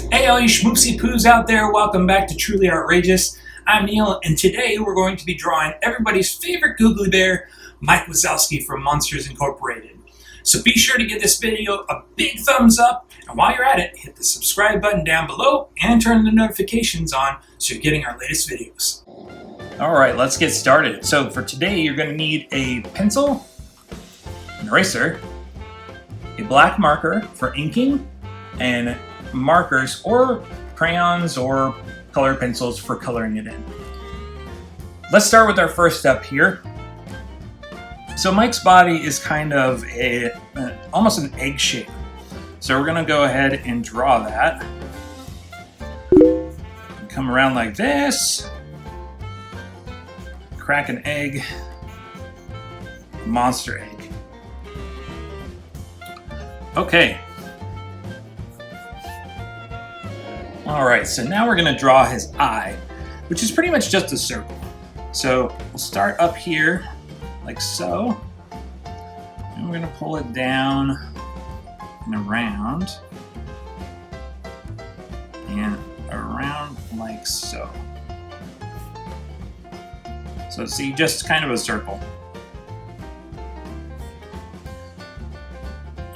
Hey all you schmoopsy poos out there, welcome back to Truly Outrageous. I'm Neil, and today we're going to be drawing everybody's favorite googly bear, Mike Wazowski from Monsters Incorporated. So be sure to give this video a big thumbs up, and while you're at it, hit the subscribe button down below and turn the notifications on so you're getting our latest videos. Alright, let's get started. So for today you're going to need a pencil, an eraser, a black marker for inking, and markers or crayons or color pencils for coloring it in. Let's start with our first step here. So Mike's body is kind of almost an egg shape. So we're gonna go ahead and draw that. Come around like this, crack an egg, monster egg. Okay. Alright, so now we're going to draw his eye, which is pretty much just a circle. So we'll start up here, like so, and we're going to pull it down and around like so. So see, just kind of a circle.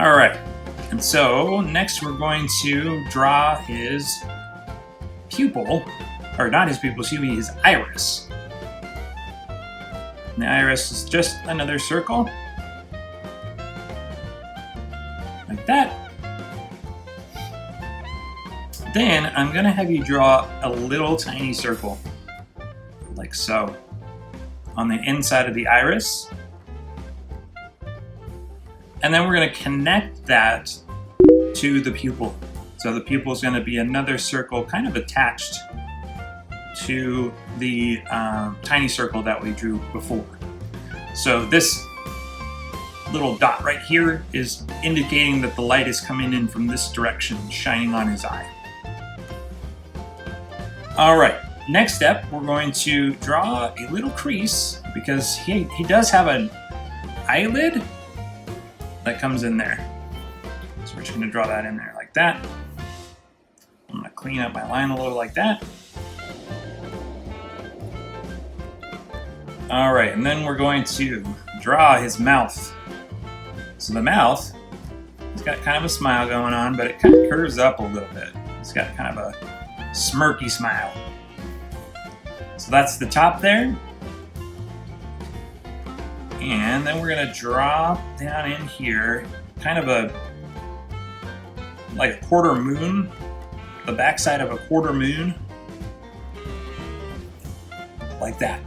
Alright, and so next we're going to draw his pupil, or not his pupil, excuse me, his iris. And the iris is just another circle, like that. Then I'm going to have you draw a little tiny circle, like so, on the inside of the iris. And then we're going to connect that to the pupil. So the pupil is going to be another circle kind of attached to the tiny circle that we drew before. So this little dot right here is indicating that the light is coming in from this direction, shining on his eye. All right, next step, we're going to draw a little crease because he does have an eyelid that comes in there. So we're just going to draw that in there like that. I'm going to clean up my line a little like that. Alright, and then we're going to draw his mouth. So the mouth, it's got kind of a smile going on, but it kind of curves up a little bit. It's got kind of a smirky smile. So that's the top there. And then we're going to draw down in here kind of like a quarter moon, the backside of a quarter moon, like that.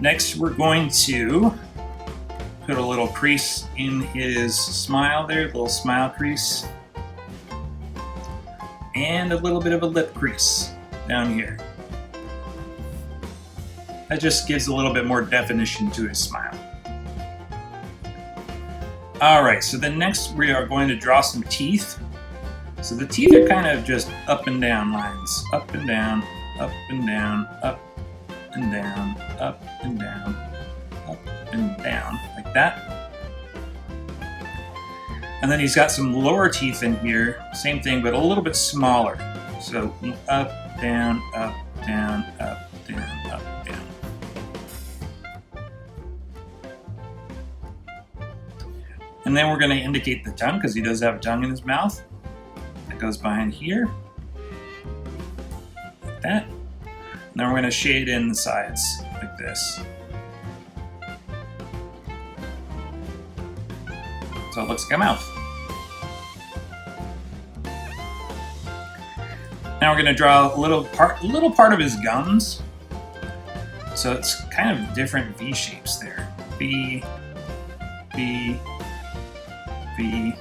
Next, we're going to put a little crease in his smile there, a little smile crease, and a little bit of a lip crease down here. That just gives a little bit more definition to his smile. Alright, so then next we are going to draw some teeth. So the teeth are kind of just up and down lines. Up and down, up and down, up and down, up and down, up and down, like that. And then he's got some lower teeth in here, same thing, but a little bit smaller. So up, down, up, down, up, down, up, down. And then we're going to indicate the tongue, because he does have a tongue in his mouth. That goes behind here. Like that. And then we're going to shade in the sides, like this. So it looks like a mouth. Now we're going to draw a little part of his gums. So it's kind of different V shapes there. V, V, V,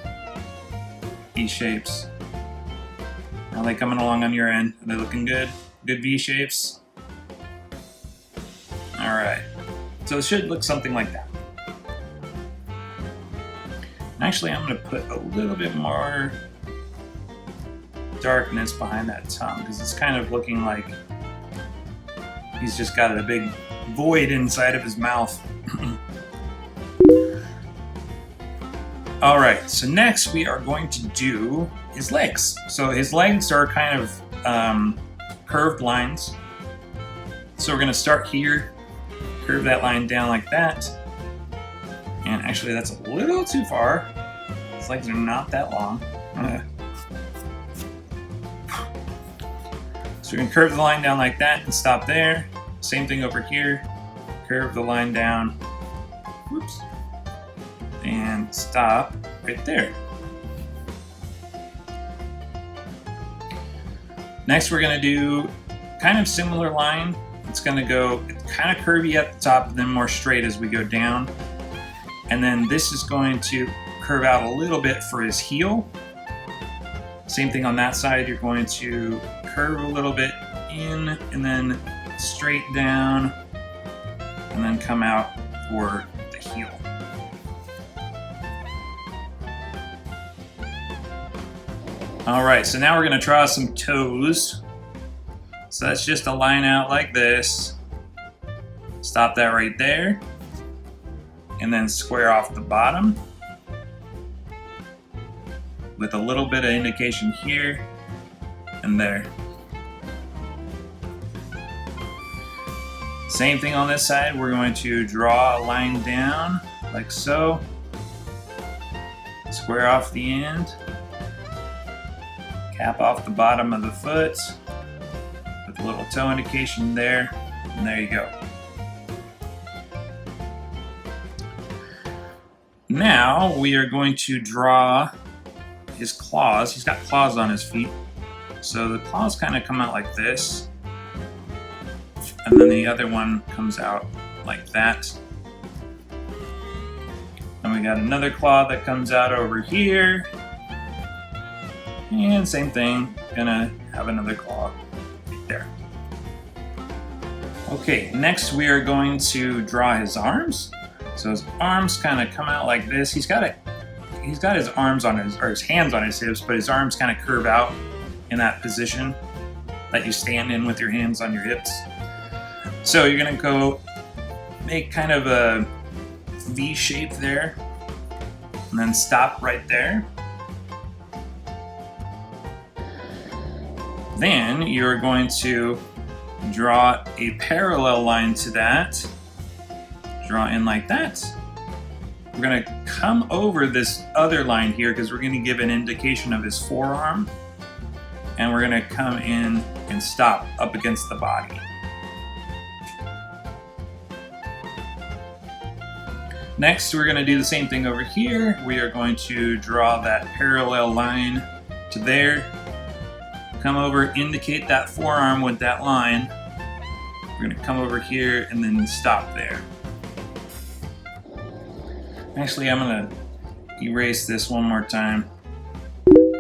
V shapes. Are they coming along on your end? Are they looking good? Good V shapes? Alright. So it should look something like that. Actually, I'm going to put a little bit more darkness behind that tongue because it's kind of looking like he's just got a big void inside of his mouth. All right, so next we are going to do his legs. So his legs are kind of curved lines. So we're gonna start here, curve that line down like that. And actually that's a little too far. His legs are not that long. So we can curve the line down like that and stop there. Same thing over here. Curve the line down. Whoops. And stop right there. Next we're going to do kind of similar line. It's going to go kind of curvy at the top and then more straight as we go down. And then this is going to curve out a little bit for his heel. Same thing on that side. You're going to curve a little bit in and then straight down and then come out for the heel. All right, so now we're going to draw some toes. So that's just a line out like this. Stop that right there. And then square off the bottom with a little bit of indication here and there. Same thing on this side. We're going to draw a line down like so. Square off the end. Cap off the bottom of the foot with a little toe indication there, and there you go. Now we are going to draw his claws. He's got claws on his feet. So the claws kind of come out like this, and then the other one comes out like that. And we got another claw that comes out over here. And same thing, gonna have another claw right there. Okay, next we are going to draw his arms. So his arms kind of come out like this. He's got his arms on his, or his hands on his hips, but his arms kind of curve out in that position that you stand in with your hands on your hips. So you're gonna go make kind of a V shape there, and then stop right there. Then you're going to draw a parallel line to that. Draw in like that. We're going to come over this other line here because we're going to give an indication of his forearm. And we're going to come in and stop up against the body. Next, we're going to do the same thing over here. We are going to draw that parallel line to there. Come over, indicate that forearm with that line. We're going to come over here and then stop there. Actually, I'm going to erase this one more time.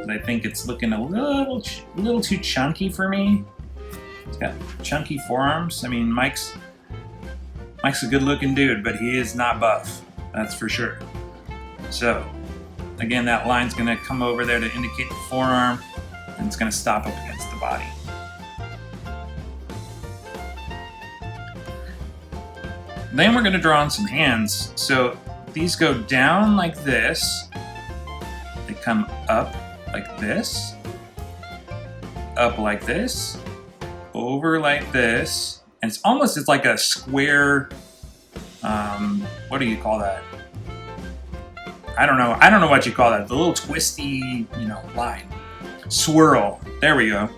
I think it's looking a little too chunky for me. It's got chunky forearms. I mean, Mike's a good-looking dude, but he is not buff. That's for sure. So, again, that line's going to come over there to indicate the forearm. And it's going to stop up against the body. Then we're going to draw on some hands. So these go down like this. They come up like this. Up like this. Over like this. And it's like a square, what do you call that? I don't know what you call that. The little twisty, line. Swirl. There we go.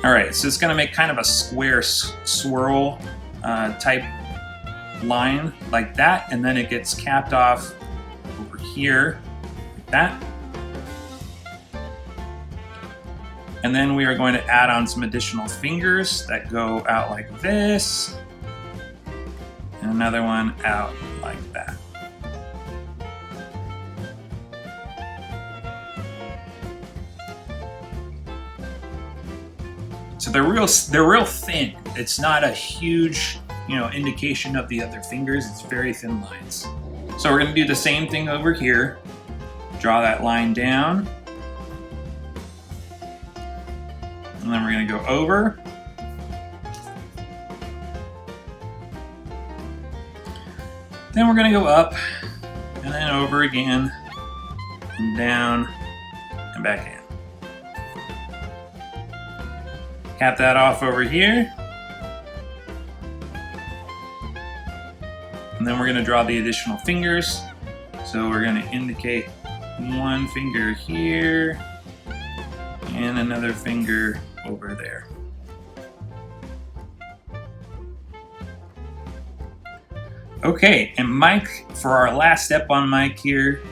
All right, so it's going to make kind of a square swirl type line like that, and then it gets capped off over here like that. And then we are going to add on some additional fingers that go out like this, and another one out like that. So they're real thin. It's not a huge, indication of the other fingers. It's very thin lines. So we're going to do the same thing over here. Draw that line down. And then we're going to go over. Then we're going to go up and then over again. and down and back in. Cap that off over here. And then we're going to draw the additional fingers. So we're going to indicate one finger here and another finger over there. Okay, and Mike, for our last step on Mike here,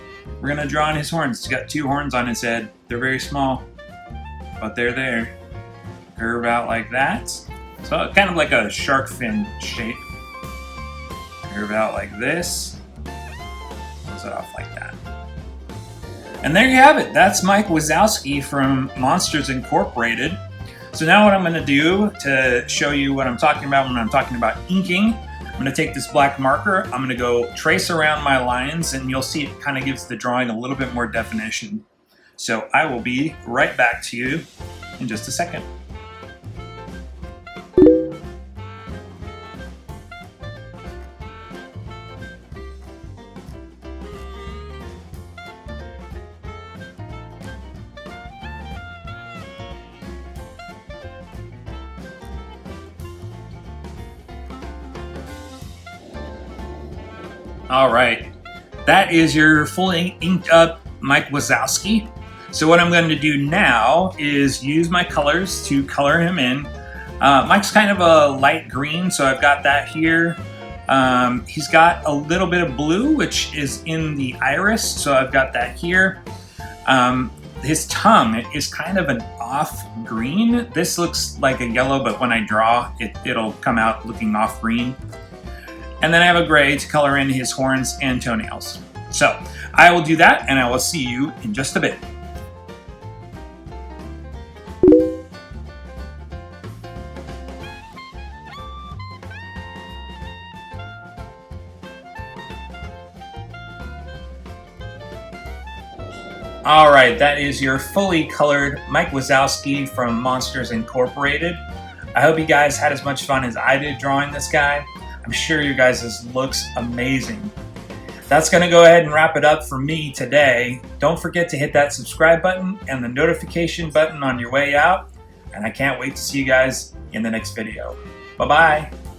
we're going to draw on his horns. He's got 2 horns on his head. They're very small, but they're there. Curve out like that. So kind of like a shark fin shape. Curve out like this. Close it off like that. And there you have it. That's Mike Wazowski from Monsters Incorporated. So now what I'm going to do to show you what I'm talking about when I'm talking about inking, I'm going to take this black marker, I'm going to go trace around my lines, and you'll see it kind of gives the drawing a little bit more definition. So I will be right back to you in just a second. All right, that is your fully inked up Mike Wazowski. So what I'm going to do now is use my colors to color him in. Mike's kind of a light green, so I've got that here. He's got a little bit of blue, which is in the iris, so I've got that here. His tongue is kind of an off green. This looks like a yellow, but when I draw, it'll come out looking off green. And then I have a gray to color in his horns and toenails. So I will do that, and I will see you in just a bit. All right, that is your fully colored Mike Wazowski from Monsters Incorporated. I hope you guys had as much fun as I did drawing this guy. I'm sure you guys' looks amazing. That's going to go ahead and wrap it up for me today. Don't forget to hit that subscribe button and the notification button on your way out. And I can't wait to see you guys in the next video. Bye-bye.